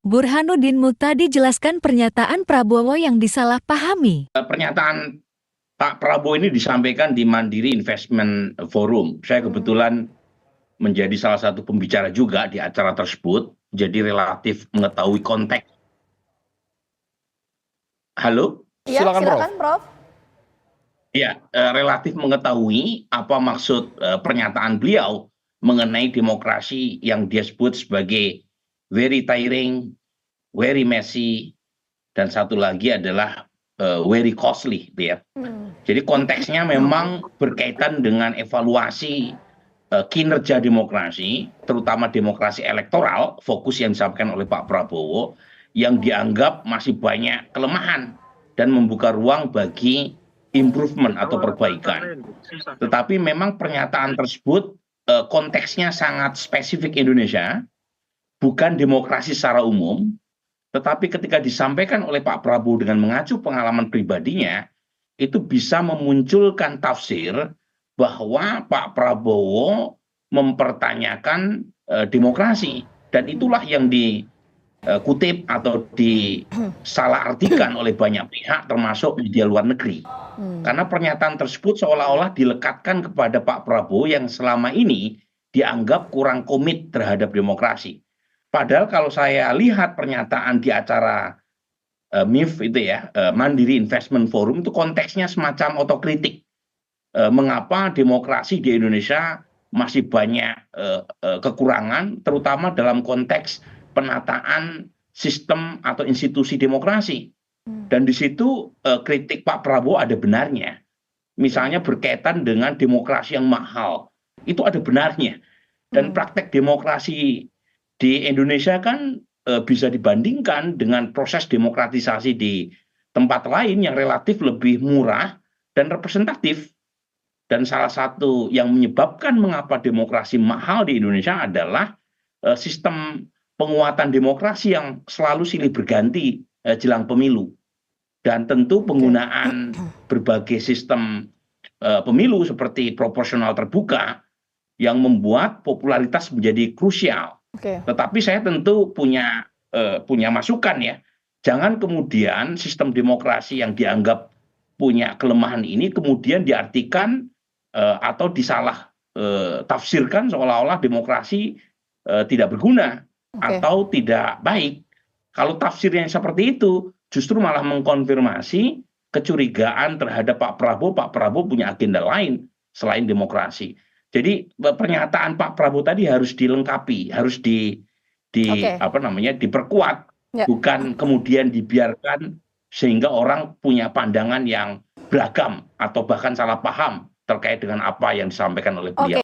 Burhanuddin Muhtadi jelaskan pernyataan Prabowo yang disalahpahami. Pernyataan Pak Prabowo ini disampaikan di Mandiri Investment Forum. Saya kebetulan menjadi salah satu pembicara juga di acara tersebut, jadi relatif mengetahui konteks. Halo? Ya, silakan Prof. Ya, relatif mengetahui apa maksud pernyataan beliau mengenai demokrasi yang dia sebut sebagai very tiring, very messy, dan satu lagi adalah very costly, ya. Jadi konteksnya memang berkaitan dengan evaluasi kinerja demokrasi, terutama demokrasi elektoral, fokus yang disampaikan oleh Pak Prabowo, yang dianggap masih banyak kelemahan dan membuka ruang bagi improvement atau perbaikan. Tetapi memang pernyataan tersebut konteksnya sangat spesifik Indonesia, bukan demokrasi secara umum, tetapi ketika disampaikan oleh Pak Prabowo dengan mengacu pengalaman pribadinya, itu bisa memunculkan tafsir bahwa Pak Prabowo mempertanyakan demokrasi. Dan itulah yang dikutip atau disalahartikan oleh banyak pihak, termasuk media luar negeri. Karena pernyataan tersebut seolah-olah dilekatkan kepada Pak Prabowo yang selama ini dianggap kurang komit terhadap demokrasi. Padahal kalau saya lihat pernyataan di acara MIF itu ya, Mandiri Investment Forum, itu konteksnya semacam otokritik. Mengapa demokrasi di Indonesia masih banyak kekurangan, terutama dalam konteks penataan sistem atau institusi demokrasi. Dan di situ kritik Pak Prabowo ada benarnya. Misalnya berkaitan dengan demokrasi yang mahal, itu ada benarnya. Dan praktek demokrasi di Indonesia kan bisa dibandingkan dengan proses demokratisasi di tempat lain yang relatif lebih murah dan representatif. Dan salah satu yang menyebabkan mengapa demokrasi mahal di Indonesia adalah sistem penguatan demokrasi yang selalu silih berganti jelang pemilu. Dan tentu penggunaan berbagai sistem pemilu seperti proporsional terbuka yang membuat popularitas menjadi krusial. Tetapi saya tentu punya masukan ya. Jangan kemudian sistem demokrasi yang dianggap punya kelemahan ini kemudian diartikan atau disalah tafsirkan seolah-olah demokrasi tidak berguna atau tidak baik. Kalau tafsirnya seperti itu, justru malah mengkonfirmasi kecurigaan terhadap Pak Prabowo punya agenda lain selain demokrasi. Jadi pernyataan Pak Prabowo tadi harus dilengkapi, harus diperkuat, bukan kemudian dibiarkan sehingga orang punya pandangan yang beragam atau bahkan salah paham terkait dengan apa yang disampaikan oleh beliau.